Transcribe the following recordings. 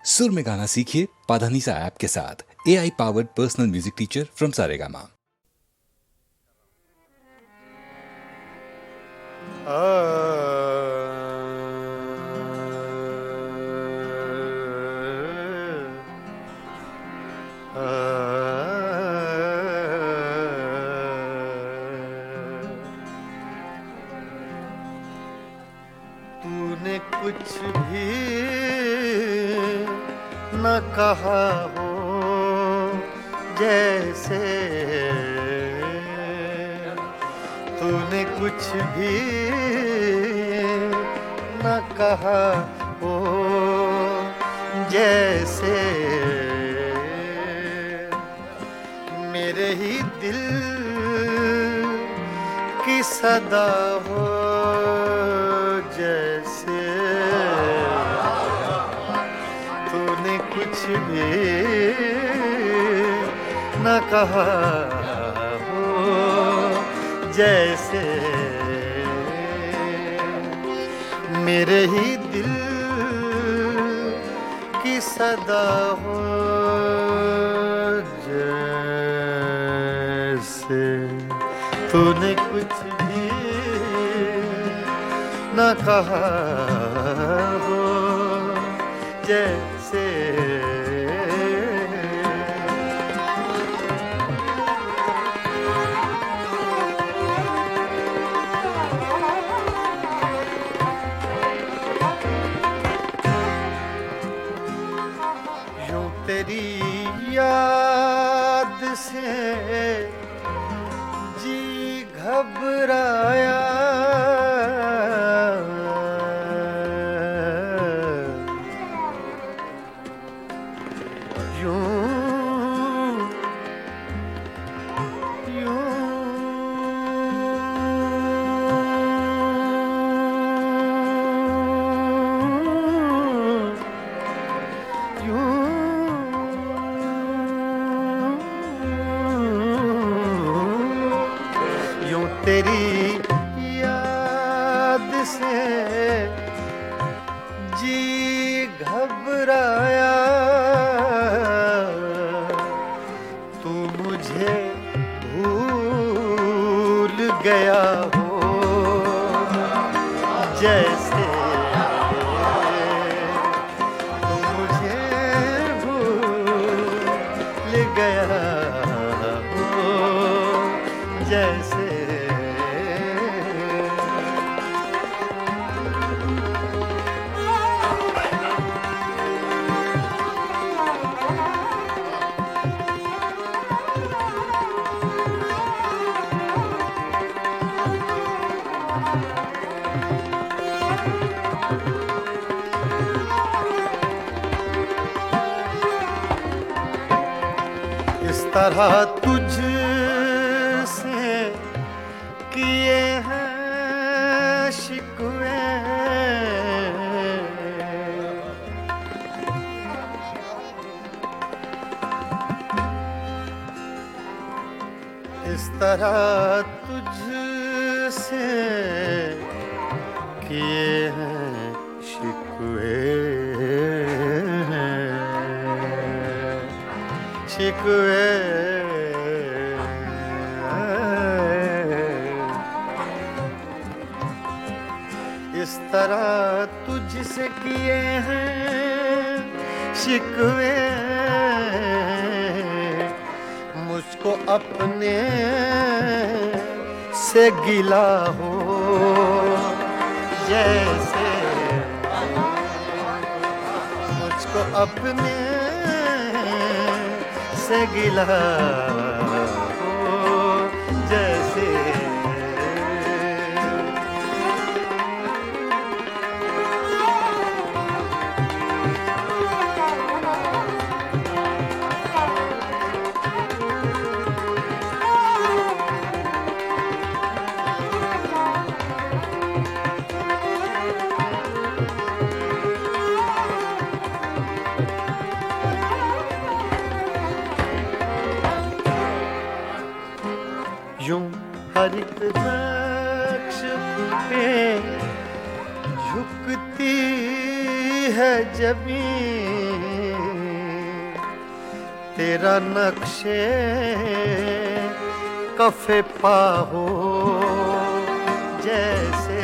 सुर में गाना सीखिए पाधानीसा ऐप के साथ। AI powered personal music teacher from Saregama. तूने कुछ भी न कहा हो जैसे, तूने कुछ भी न कहा हो जैसे, मेरे ही दिल की सदा हो जैसे, तूने कुछ भी न कहा हो जैसे, मेरे ही दिल की सदा हो जैसे, तूने कुछ भी न कहा हो जैसे। यूं तेरी याद से जी घबराया, तेरी याद से जी घबराया, तू मुझे भूल गया हो जैसे, तू मुझे भूल गया हो जैसे, इस तरह तुझसे किए हैं शिकवे, इस तरह तुझसे किए हैं शिकवे, शिकवे, इस तरह तुझसे किए हैं शिकवे, मुझको अपने से गिला हो जैसे, मुझको अपने से गिला हो जैसे, यूं हर एक नक्श पे झुकती है जमीन, तेरा नक्शे कफे पा हो जैसे,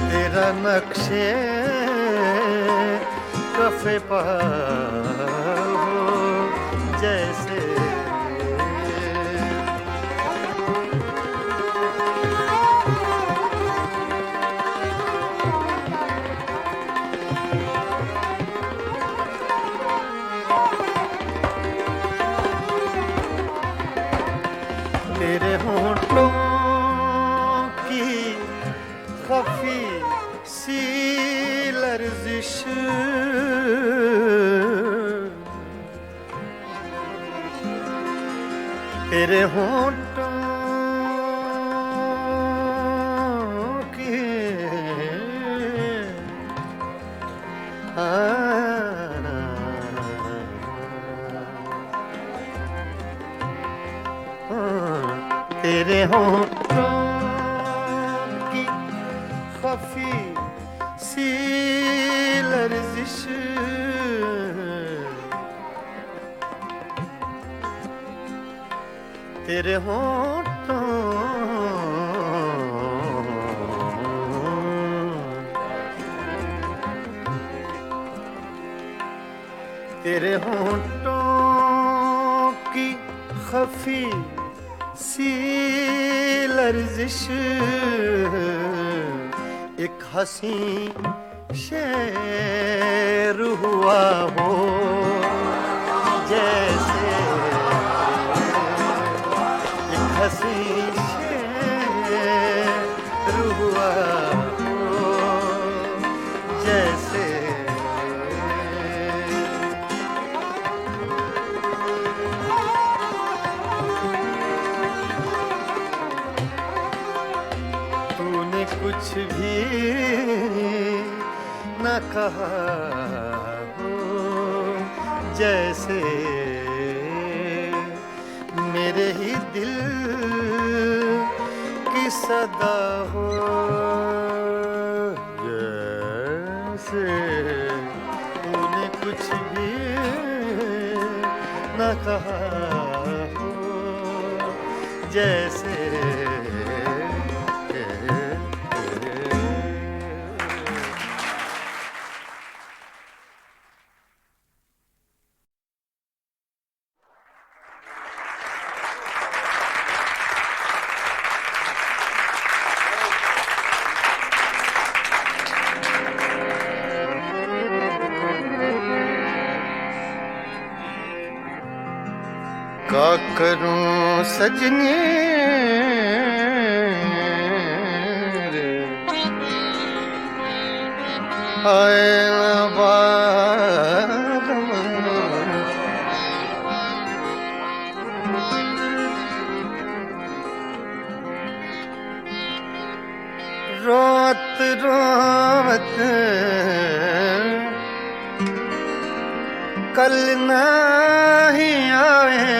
तेरा नक्शे कफे पा हो जैसे। तेरे होंठों की खफी सी लर्जिश, तेरे होंठों की तेरे होंठों की खफी सी लर्जिश, तेरे होंठों तेरे होंठों की खफी सी लर्जिश, एक हंसी शेर हुआ हो जैसे, एक हंसी शेर हुआ हो जैसे। कुछ भी न कहा हो जैसे, मेरे ही दिल की सदा हो जैसे, तूने कुछ भी न कहा हो जैसे। क्या करूं सजनी रे, हाय बारम, रोत रोत कल नहीं आवे,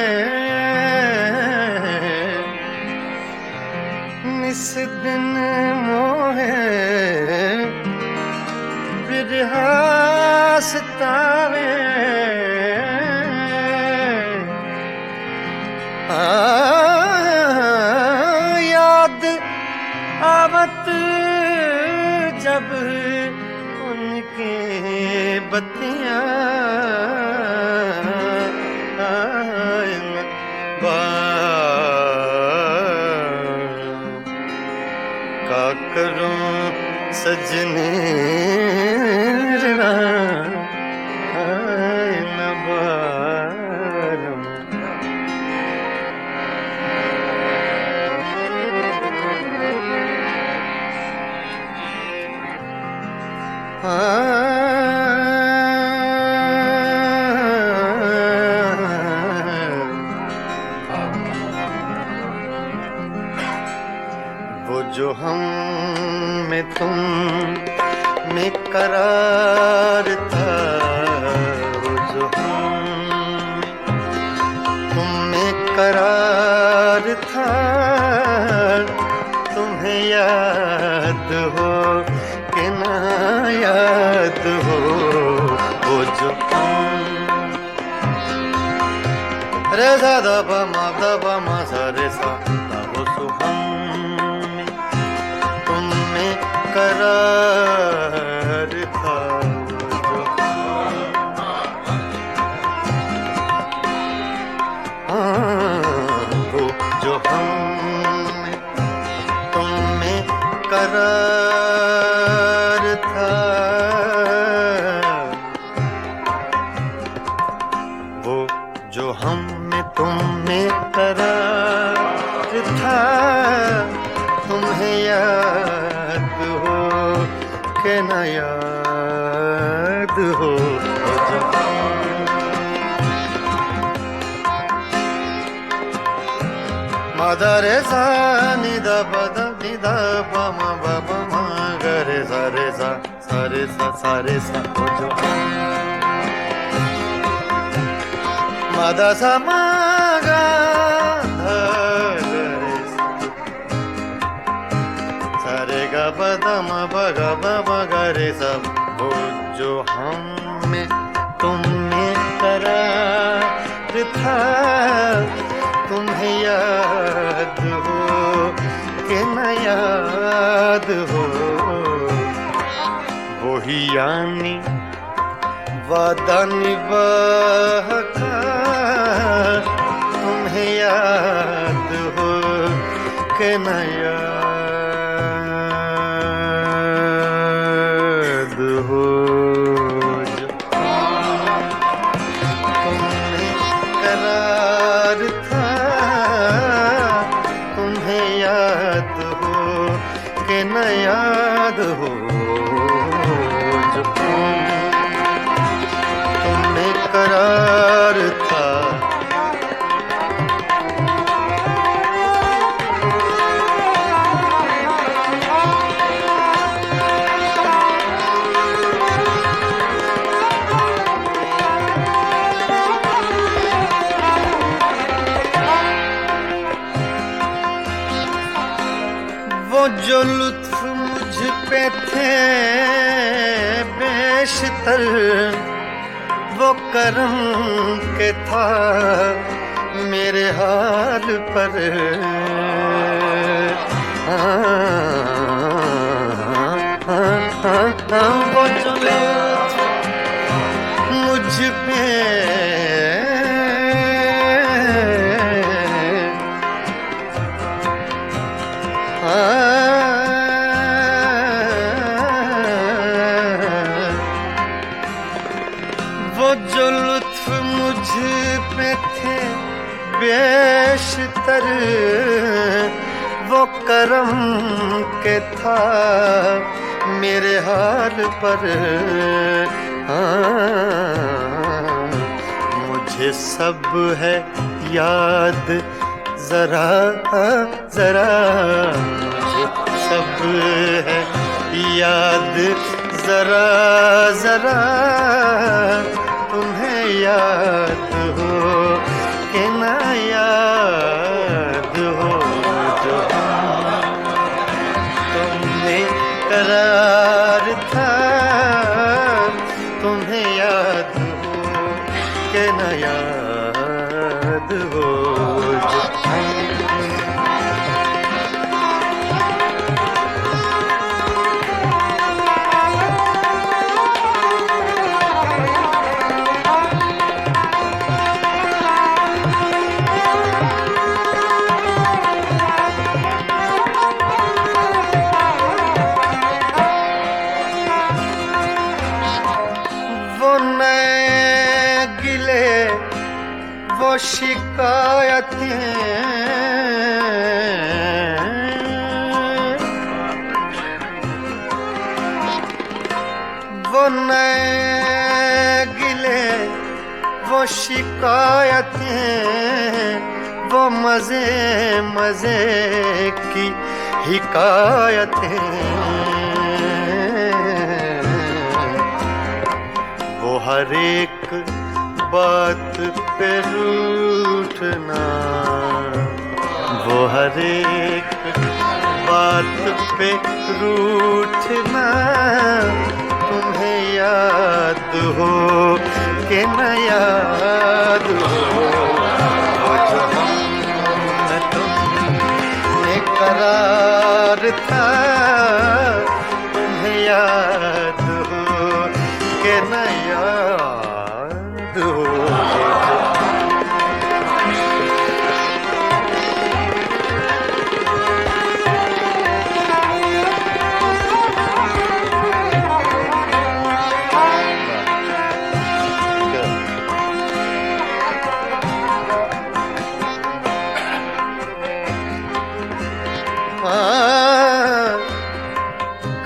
निस दिन मोहे बिरहा सतावे, याद आवत जब उनके बत्तियां, क्या करूं सजनी न बारम। वो जो हम में तुम में करार था, वो जो हम तुम में करार था, तुम्हें याद हो कि ना याद हो, वो जो हम रे सा द प म सा रे सा वो सुहम में तुम में करार था जो वो जो हम में तुम में करार था वो जो हम में तुम में करार था तुम्हें याद हो के न याद हो जो मदा रे सा नि द प द नि द प म ब प म ग रे सा रे सा सा रे सा सा रे सा वो जो मदा सा म ग ध रे सा रे ग प द म प ग प म ग रे सा वो जो हम में तुम में करार था तुम्हें याद हो कि न याद हो वही यानी वादा निभाका तुम्हें याद हो कि न याद हो जो तुम्हें करार था तुम्हें याद हो कि न याद हो जो तुम्हें करार था वो जो लुत्फ मुझ पे थे बेशतर वो करम के था मेरे हाल पर वो जो लुत्फ मुझ पे वो जो लुत्फ मुझ पे थे बेशतर वो करम के था मेरे हाल पर मुझे सब है याद जरा जरा मुझे सब है याद जरा जरा तुम्हें याद हो कि न याद हो जो तुमने करार था तुम्हें याद हो कि न याद हो जो वो शिकायतें वो नए गिले वो शिकायतें वो मजे मजे की हिकायतें वो हर एक बात पे रूठना वो हर एक बात पे रूठना तुम्हें याद हो कि न याद हो के न याद हो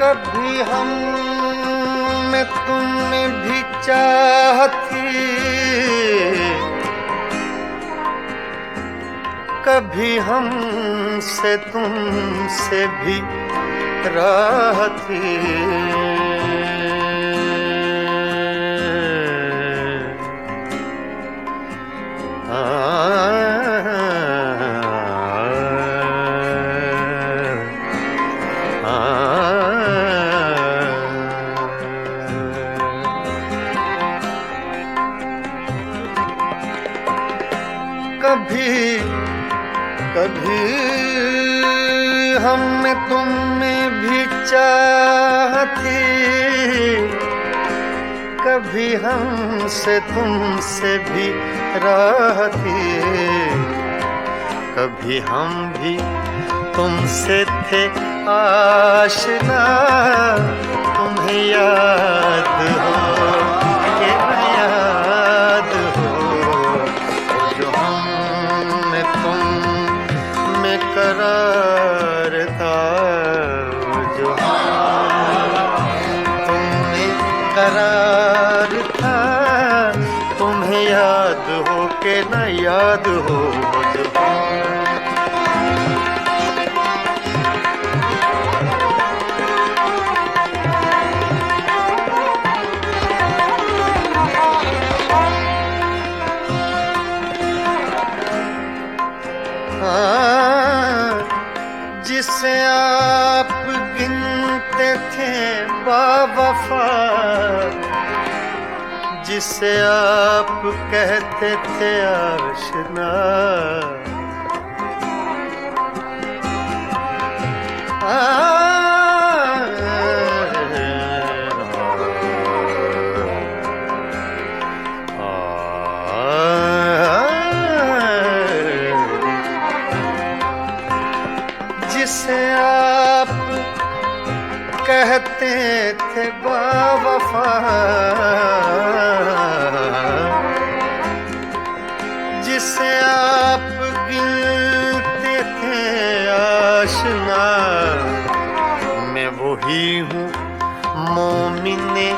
कभी हम में तुमने भी चाहती, कभी हम से तुमसे भी राहती, कभी कभी हम में तुम में भी चाहती, कभी हम से तुमसे भी राहती, कभी हम भी तुमसे थे आशना, तुम्हें याद हो कि न याद हो जो हम में तुम में करार था, जो तुम में करार था, तुम्हें याद हो कि न याद हो जो जिसे आप गिनते थे बावफा, जिसे आप कहते थे आशना, जिसे आप कहते थे बावफा, जिसे आप गिनते थे आशना, मैं वही हूँ मोमिने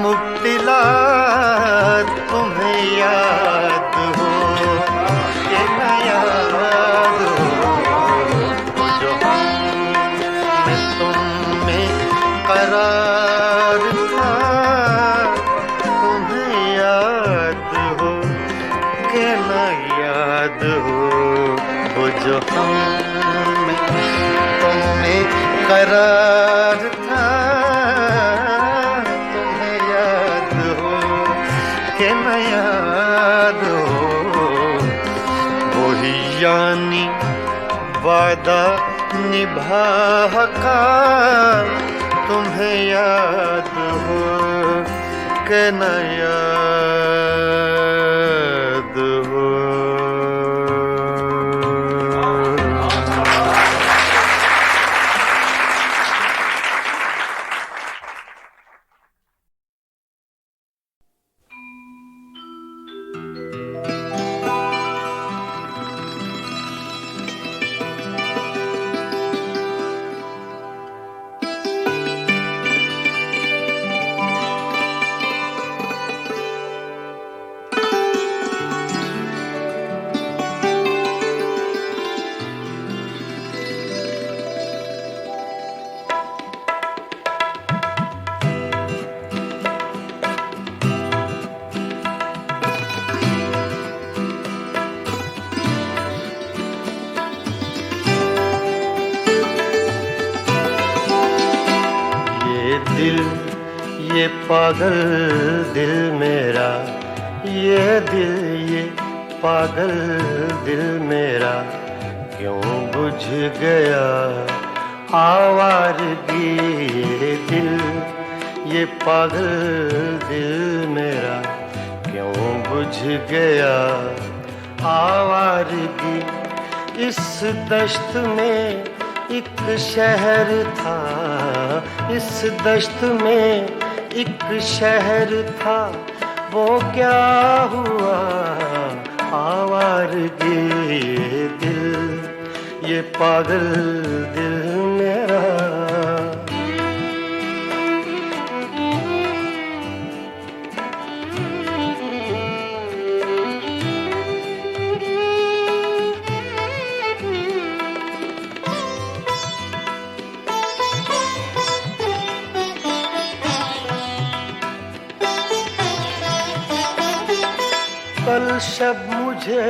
मुब्तिला, तुम्हें याद हो कि न याद हो जो मैं तुम में करार था, तुम्हें याद हो कि न याद हो वो जो हम में तुम में करार था, तुम्हें याद हो कि न याद हो वही यानी वादा निभा का, तुम्हें याद हो कि न याद हो। दिल ये पागल दिल मेरा, ये दिल ये पागल दिल मेरा, क्यों बुझ गया आवारगी ये दिल, ये पागल दिल मेरा क्यों बुझ गया आवारगी। इस दश्त में एक शहर था, इस दश्त में एक शहर था, वो क्या हुआ आवारगी। ये दिल ये पागल दिल मेरा। कल शब मुझे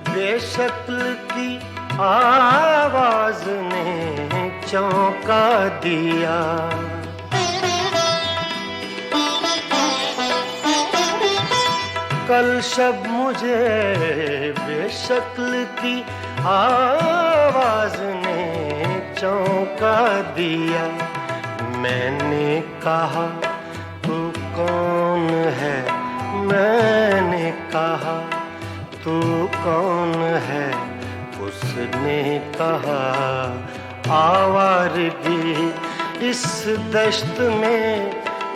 बेशक्ल की आवाज ने चौंका दिया। कल शब मुझे बेशक्ल की आवाज ने चौंका दिया। मैंने कहा तू कौन है, मैंने कहा तू कौन है, उसने कहा आवारगी। इस दश्त में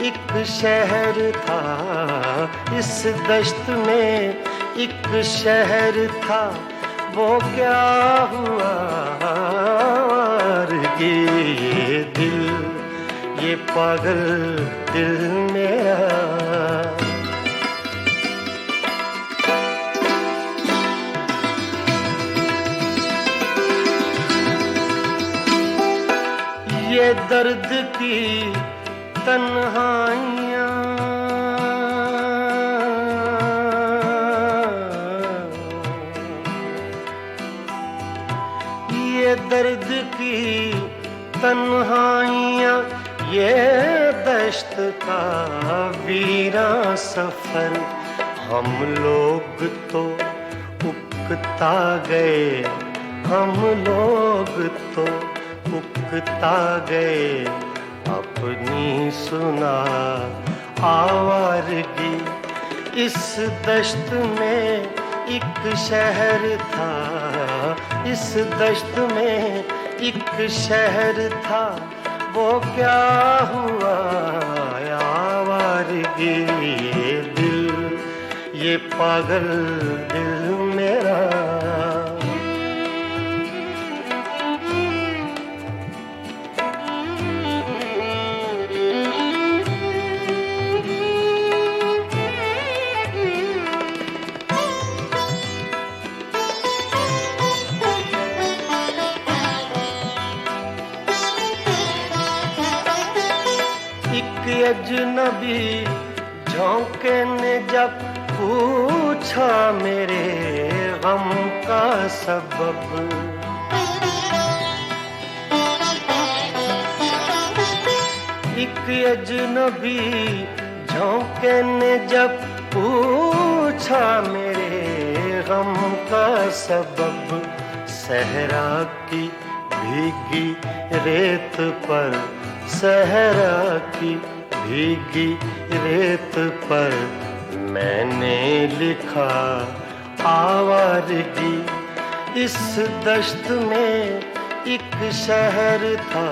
एक शहर था, इस दश्त में एक शहर था, वो क्या हुआ आवारगी। ये दिल ये पागल दिल मेरा। ये दर्द की तन्हाइयाँ, ये दर्द की तन्हाइयाँ, ये दश्त का वीरां सफर। हम लोग तो उकता गए, हम लोग तो उकता गए, अपनी सुना आवारगी। इस दश्त में एक शहर था, इस दश्त में एक शहर था, वो क्या हुआ आवारगी। ये दिल ये पागल दिल मेरा। अजनबी झोंके ने जब पूछा मेरे गम का सबब। एक अजनबी झोंके ने जब पूछा मेरे गम का सबब। सहरा की भीगी रेत पर, सहरा की भीगी रेत पर मैंने लिखा आवारगी। इस दश्त में एक शहर था,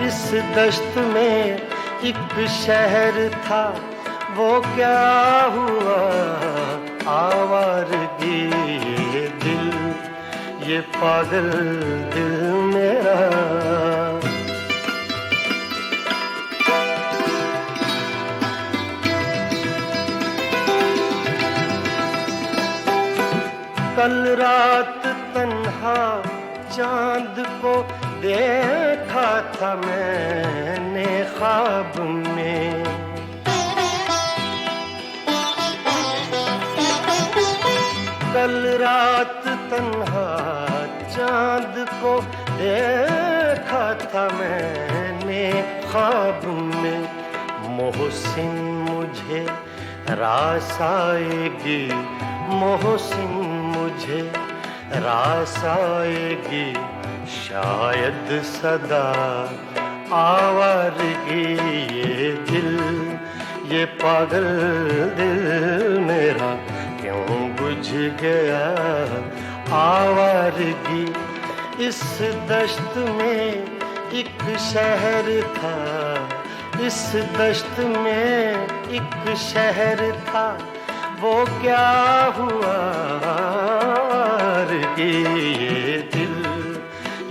इस दश्त में एक शहर था, वो क्या हुआ आवारगी। ये दिल ये पागल दिल मेरा। कल रात तन्हा चांद को देखा था मैंने ख्वाब में। कल रात तन्हा चांद को देखा था मैंने ख्वाब में। मोहसिन मुझे रास आएगी, मोहसिन मुझे रास आएगी, शायद सदा आवारगी ये दिल, ये पागल दिल मेरा क्यों बुझ गया। आवारगी इस दश्त में एक शहर था, इस दश्त में एक शहर था, वो क्या हुआ। आवारगी ये दिल,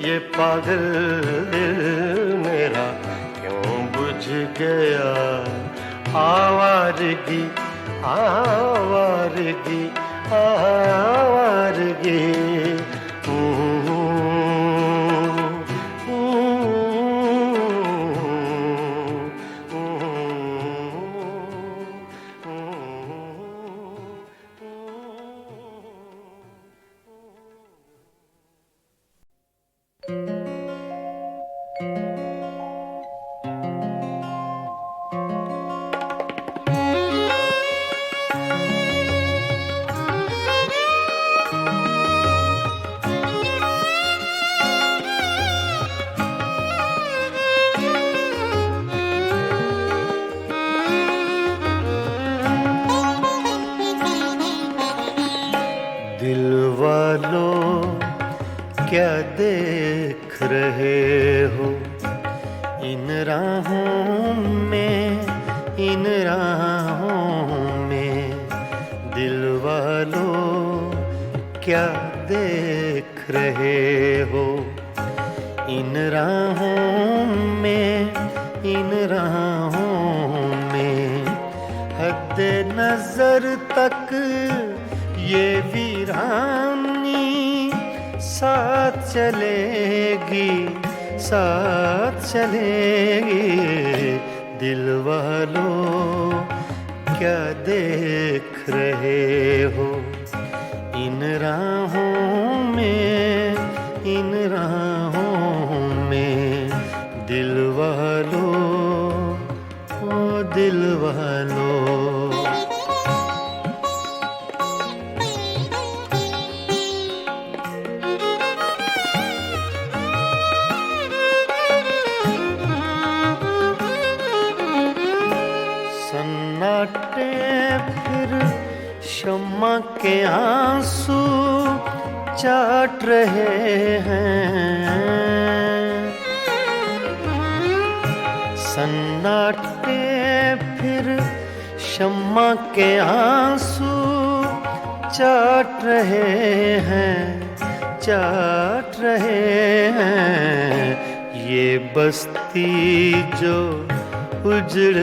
ये पागल दिल मेरा क्यों बुझ गया। आवारगी आवारगी आवारगी। दिल वालों क्या देख रहे हो इन राहों में, इन राहों में। दिल वालों क्या देख रहे हो इन राहों में, इन राहों में। हद नजर तक ये वीरानी साथ चलेगी, साथ चलेगी। दिल वालों क्या देख रहे हो इन राहों में, इन राहों में। दिल वालों ओ दिल वालों। सन्नाटे फिर शम्मा के आंसू चाट रहे हैं। सन्नाटे फिर शम्मा के आंसू चाट रहे हैं, चाट रहे हैं। ये बस्ती जो उजड़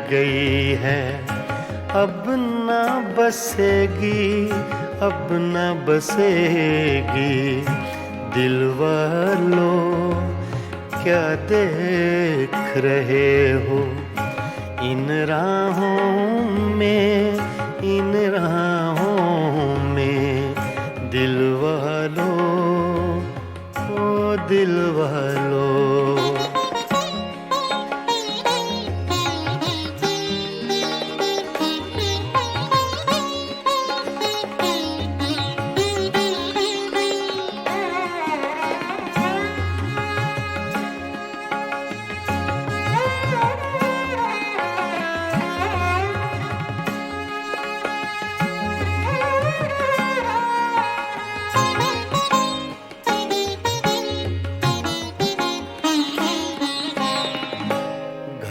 गई है अब न बसेगी, अब न बसेगी। दिल वालों क्या देख रहे हो इन राहों में, इन राहों में। दिल वालों ओ दिल वालों।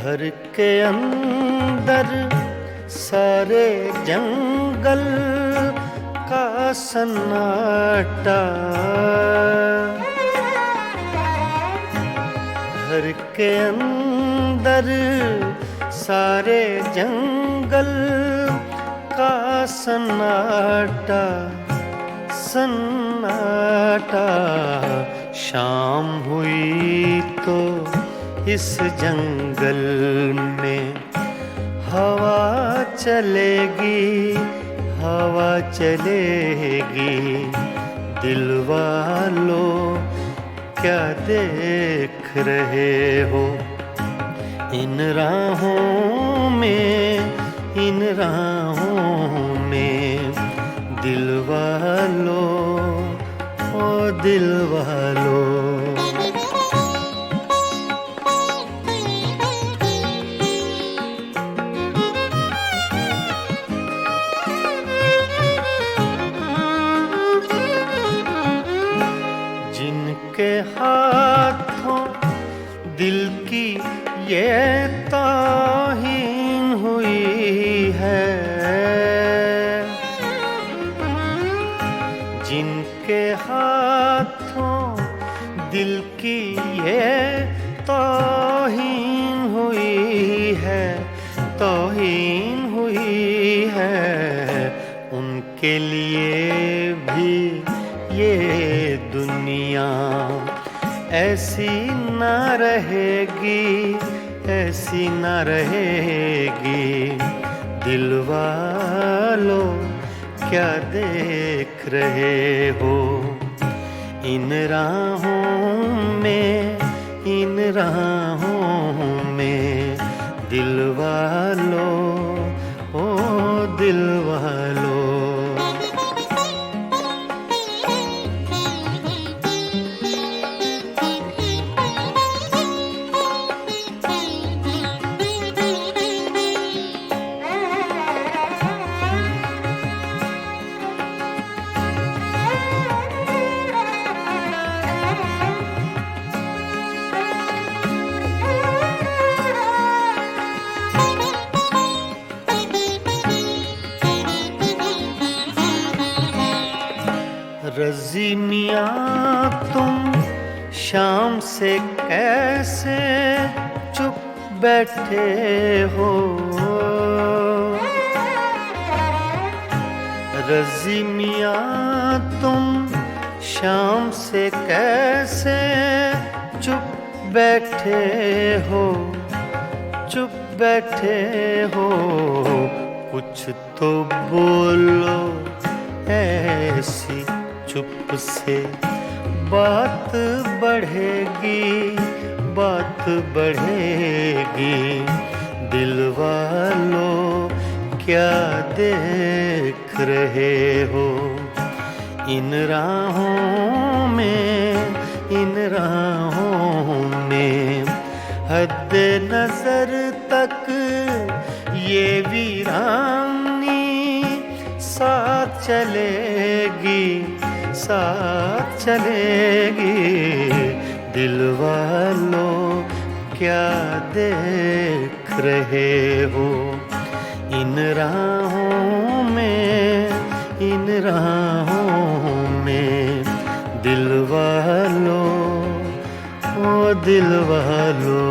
घर के अंदर सारे जंगल का सन्नाटा। घर के अंदर सारे जंगल का सन्नाटा, सन्नाटा। शाम हुई तो इस जंगल में हवा चलेगी, हवा चलेगी। दिल वालों क्या देख रहे हो इन राहों में, इन राहों में। दिल वालों ओ दिल वालों। रंगीन हुई है, उनके लिए भी ये दुनिया ऐसी न रहेगी, ऐसी न रहेगी। दिल वालों क्या देख रहे हो इन राहों में, इन राहों में। दिल वालों, ओ दिल वालों। रज़ी मियाँ तुम शाम से कैसे चुप बैठे हो, रज़ी मियाँ तुम शाम से कैसे चुप बैठे हो, चुप बैठे हो। कुछ तो बोलो ऐसी चुप से बात बढ़ेगी, बात बढ़ेगी। दिल वालों क्या देख रहे हो इन राहों में, इन राहों में। हद नजर तक ये वीरानी साथ चलेगी, साथ चलेगी। दिल वालों क्या देख रहे हो इन राहों में, इन राहों में। दिल वालों, ओ दिल वालों।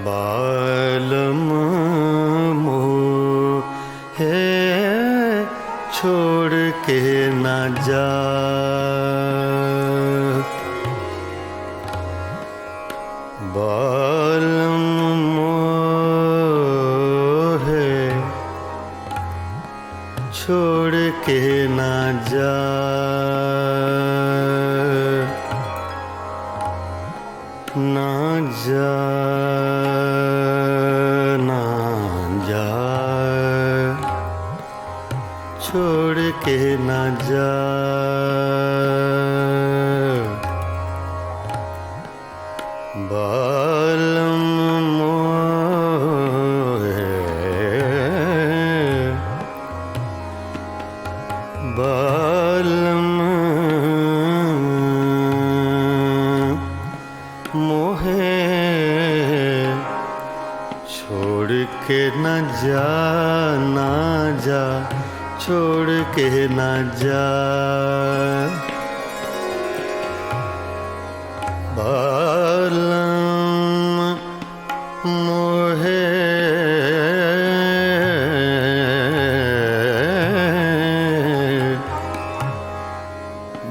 बालम मोहे छोड़ के न जा, बालम मोहे छोड़ के न जा। ना जा, ना जा, छोड़ के न जा। बालम मोहे बालम मोहे छोड़ के न जा, ना जा, छोड़ के न जा। बालम मोहे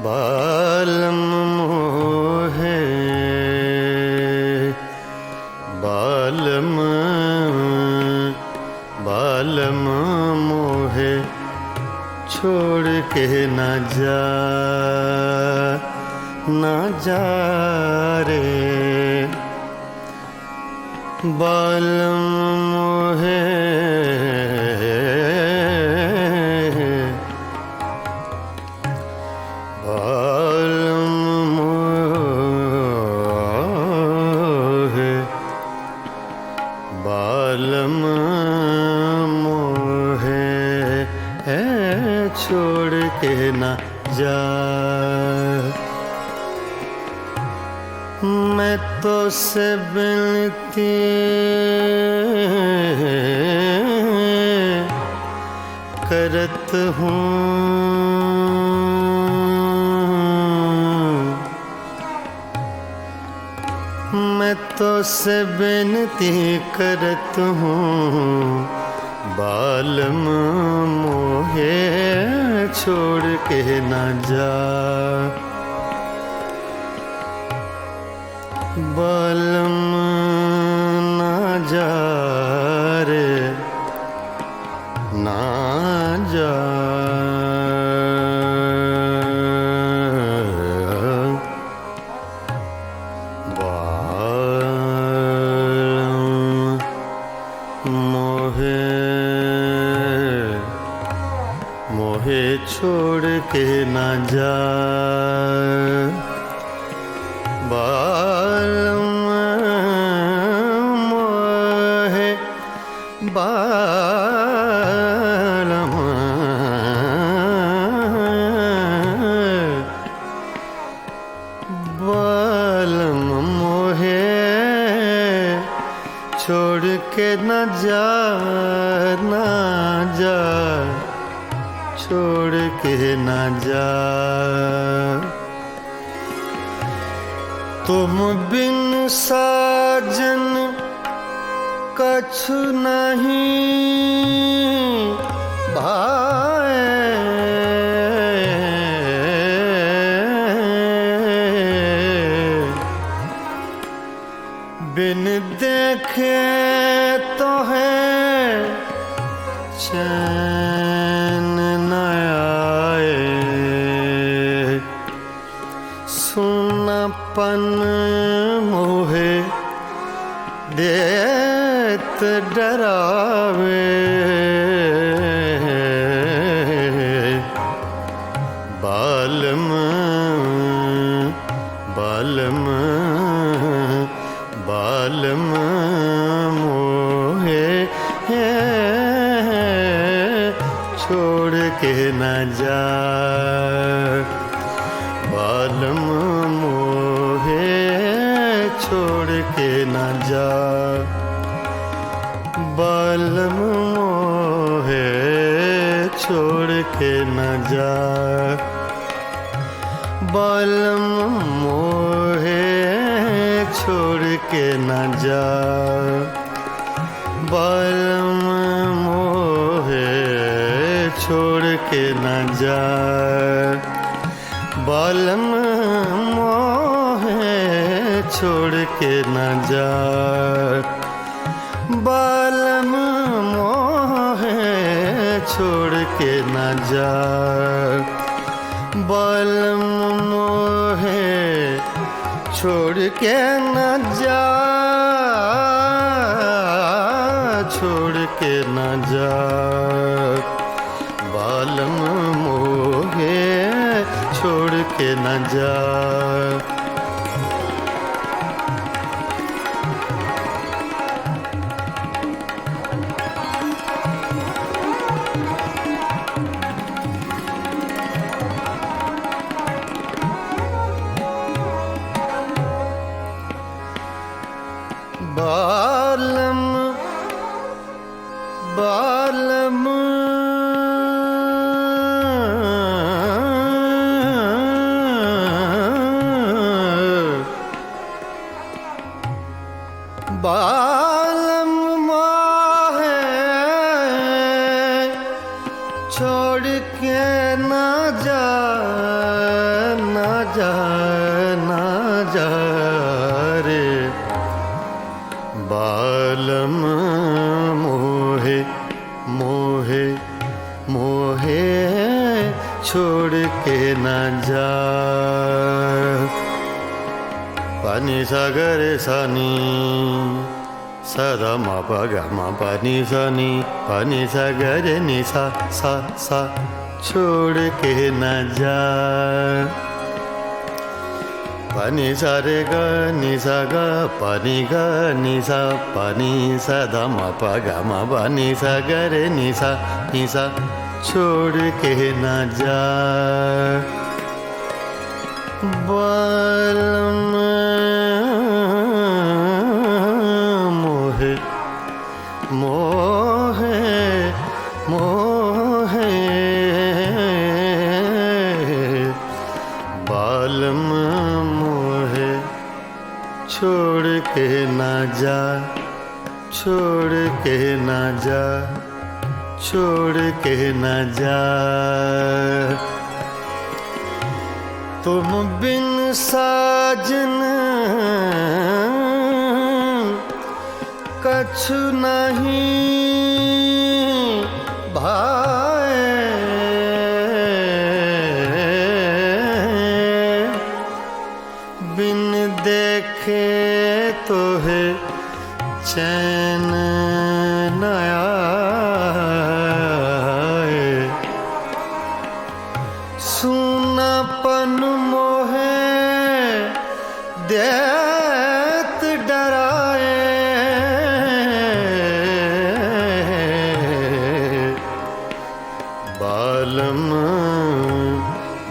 बालम मोहे बालम बालम मोहे छोड़ के न जा, ना जा रे। बालम मोहे बालम मोहे बालम मोहे छोड़ के न जा। मैं तो से बिनती करत हूँ, मैं तो से बिनती करत हूँ। बालम मोहे छोड़ के न जा। बालम ना जा रे, ना जा। बालम मोहे मोहे छोड़ के न जा। बालम मोहे बालम बालम मोहे छोड़ के न जा, ना जा, छोड़ के न जा। तुम बिन साजन कछु नहीं भाए। बिन देखे तो है चैन न आए। सुनापन मोहे देत डरावे। बालम बालम बालम मोहे छोड़ के न जा। बालम मोहे छोड़ के न जा। बालम मोहे छोड़ के न जा। बालम मोहे छोड़ के न जा। बालम मोहे छोड़ के न जा। बालम मोहे छोड़ के न जा। बालम मोहे छोड़ के न जा। बालम मोहे छोड़ के न जा। छोड़ के न जा। बालम मोहे के न जा। बालम बालम बालम माहे छोड़ के ना जा ना जा ना जा रे बालम मोहे मोहे मोहे छोड़ के ना जा। पानी सागर सानी सदा मा प ग मा पानी सानी पानी सागर नि सा सा सा छोड़ के ना जा। पानी सा रे ग नि सा ग पानी ग नि सा पानी सा ध म प ग म प नि सा ग रे नि सा छोड़ के ना जा। बालम मोहे मोहे मोहे बालम मोहे छोड़ के ना जा छोड़ के ना जा छोड़ के ना जा। तुम बिन साजन कछु नहीं भाए। बिन देखे तो है चैन न आए। सुनापन मोहे देत डराए। बालम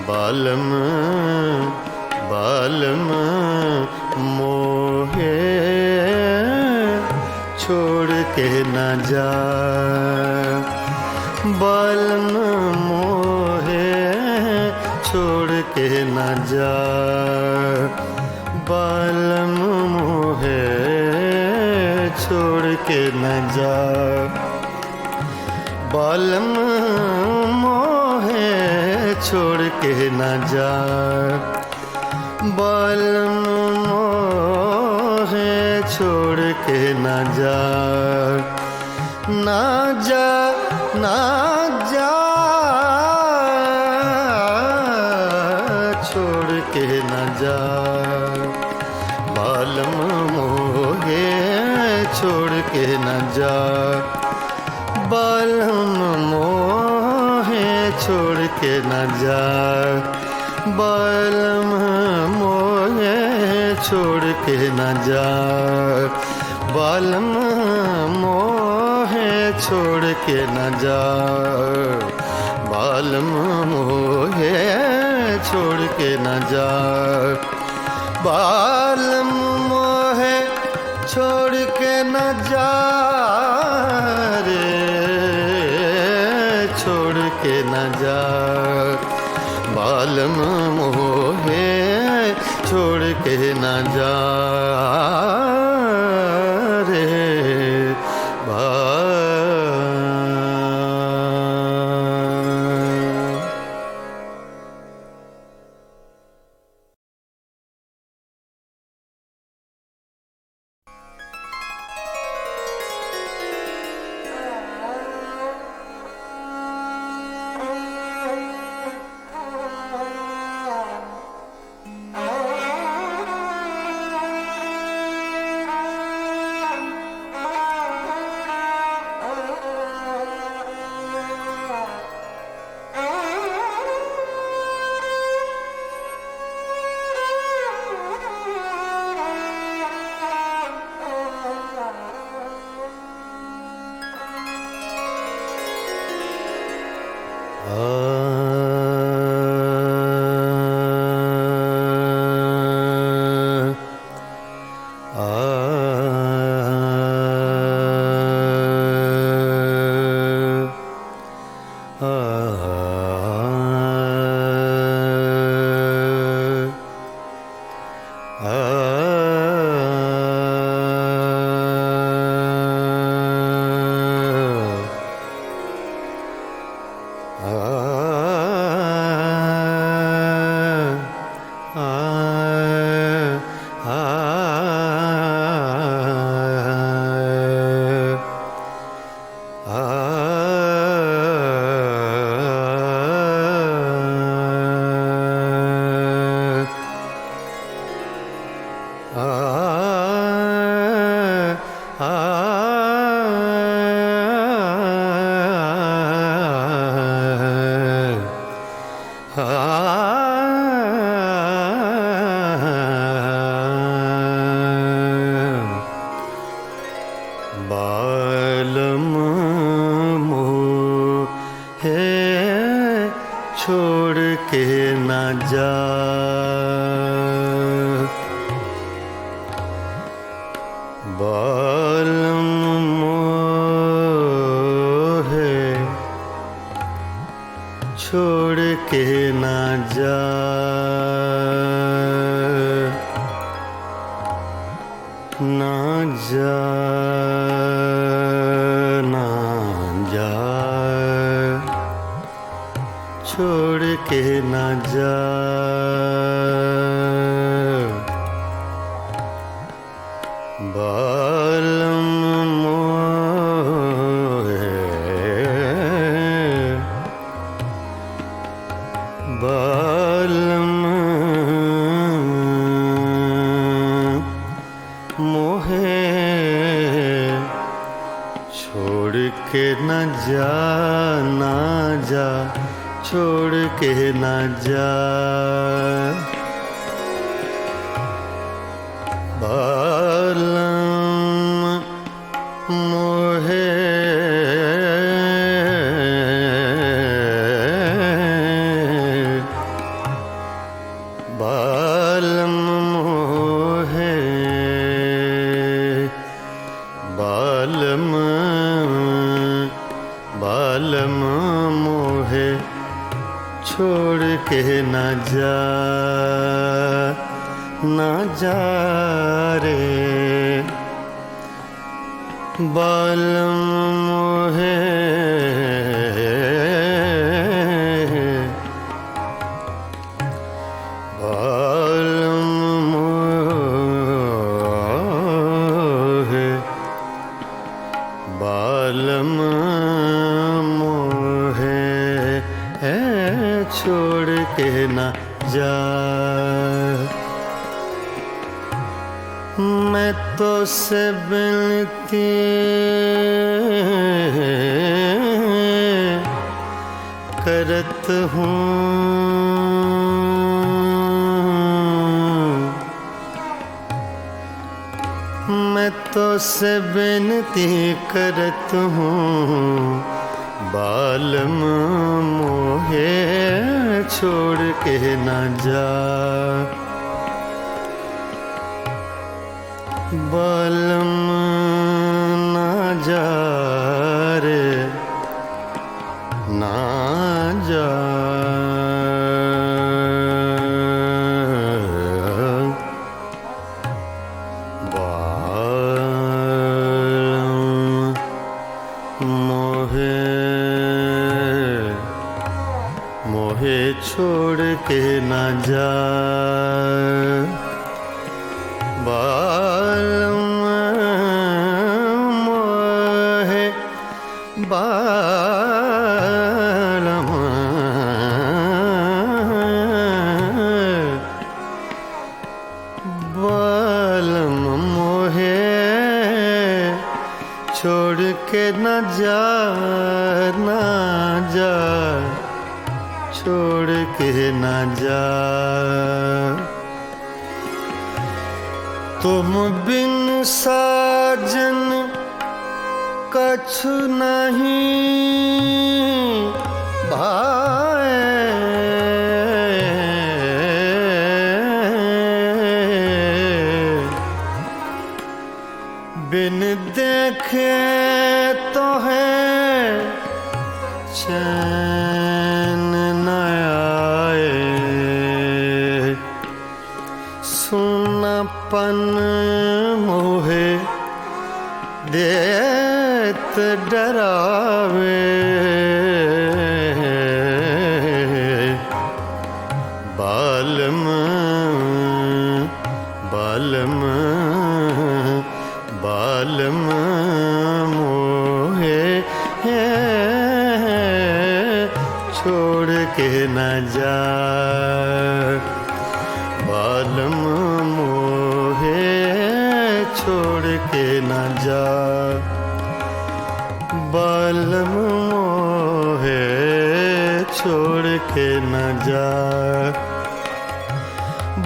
बालम बालम मोहे छोड़ के ना जा। बालम मोहे छोड़ के ना जा। बालम मोहे छोड़ के ना जा। बालम मोहे छोड़ के ना जा। बालम मोहे छोड़ के ना जा। ना जा ना जा छोड़ के ना जा। बालम मोहे छोड़ के ना जा। बालम मोहे छोड़ के ना जा। बालम मोहे छोड़ के ना जा। बालम मोहे छोड़ के ना जा। बालम मोहे छोड़ के ना जा। बालम मोहे छोड़ के ना जा रे छोड़ के ना जा। बालम मोहे छोड़ के ना जा रे बालम मोहे छोड़ के ना जा, बालम मोहे छोड़ के ना जा, ना जा, ना जा, छोड़ के ना जा, बालम मोहे, बालम मोहे छोड़ के न जा, ना जा, छोड़ के न जा, बालम मोहे बालम मोहे, बालम बालम मोहे छोड़ के न जा, ना जा रे, बालम मोहे, बालम मोहे, बालम मोहे छोड़ के ना जा, मैं तो से बिनती करत हूँ, मैं तो से बिनती करत हूँ, बालम मोहे छोड़ के ना जा, बालम ना जा रे, ना जा, बालम मोहे मोहे छोड़ के ना जा, बालम मोहे, बालम बालम मोहे छोड़ के न जा, ना जा, छोड़ के न जा, तुम बिन साजन कछु नहीं भाए, बिन देखे तो है चैन न आए, सुनापन मोहे देत डरावे, बालम बालम बालम मोहे छोड़ के न जा, बालम मोहे छोड़ के न जा, बालम मोहे छोड़ के न जा।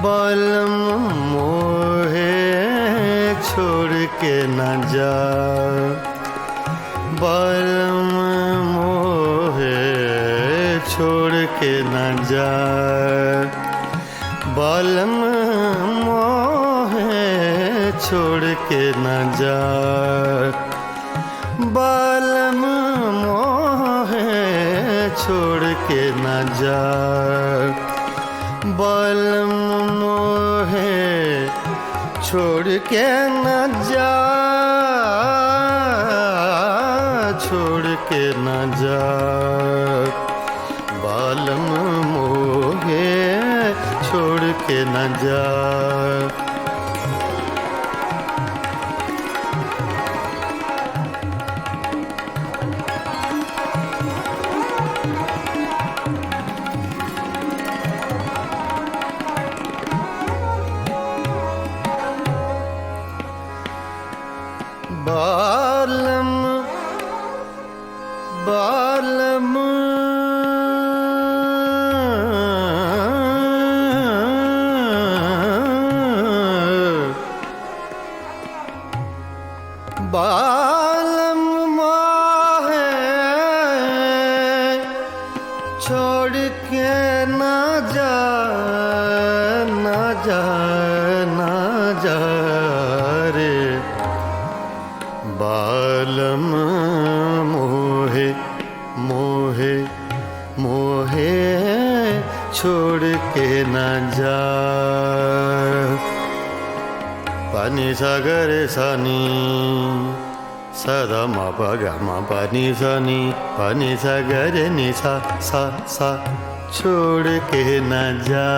बालम मोहे छोड़ के न जा। बालम मोहे छोड़ के न जा। बालम मोहे छोड़ के न जा। बालम मोहे छोड़ के न जा। बालम मोहे छोड़ के न जा। छोड़ के न जा। बालम मोहे छोड़ के न जा। बालम बालम बालम मोहे छोड़ के ना जा। ना जा ना जा रे। बालम मोहे मोहे मोहे छोड़ के न जा। पानी सागर सानी सदा मा पा गा मा पानी सानी पानी सागर नि सा सा सा छोड़ के न जा।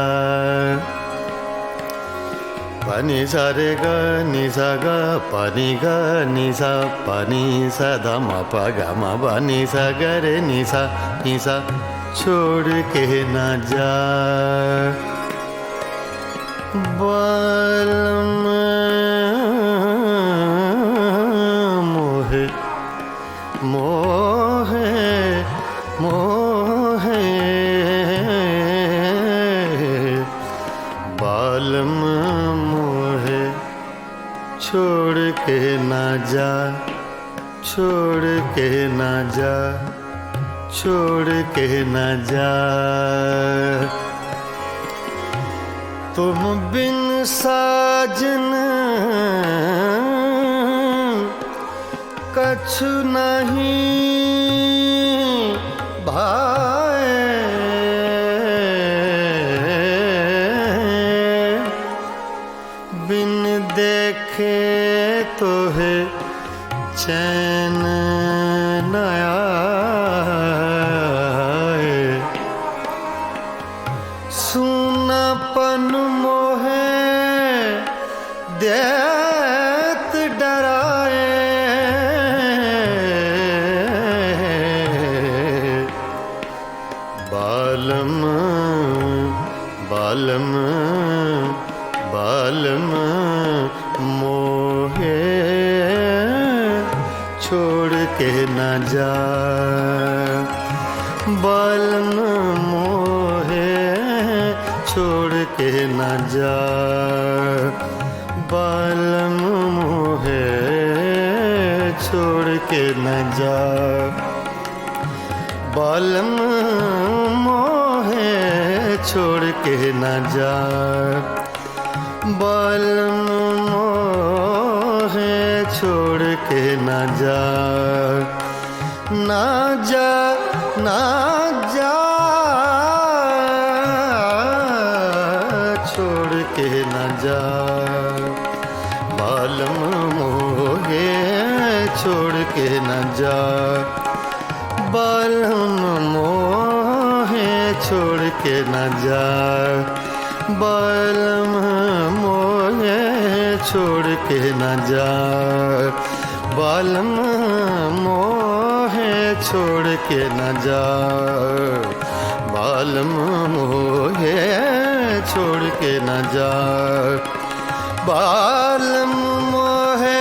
पानी सा रे गा नि सा गा पानी गा नि सा पानी सा धा मा पा गा मा पा नि सा गा रे नि सा छोड़ के ना जा। बालम मोहे मोहे मोहे बालम मोहे छोड़ के ना जा। छोड़ के ना जा। छोड़ के ना जा। तुम बिन साजन कछु नहीं भाए। बिन देखे तो है चैन न आए। सूनापन मोहे देत डराए। बालम बालम बालम मोहे छोड़ के न जा। बालम मोहे छोड़ के न जा। बालम मोहे छोड़ के न जा। बालम मोहे छोड़ के न जा। बालम मोहे छोड़ के न जा। ना जा ना जा छोड़ के न जा। बालम मोहे छोड़ के न जा। बालम मोहे छोड़ के न जा। बालम मोहे छोड़ के न जा। बालम मोहे छोड़ के न जा। बालम मोहे छोड़ के न जा। बालम मोहे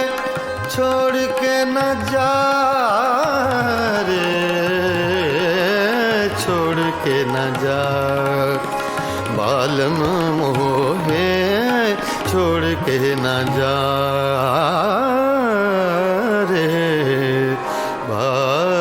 छोड़ के न जा रे। छोड़ के बालम मोहे छोड़ के न जा रे बालम।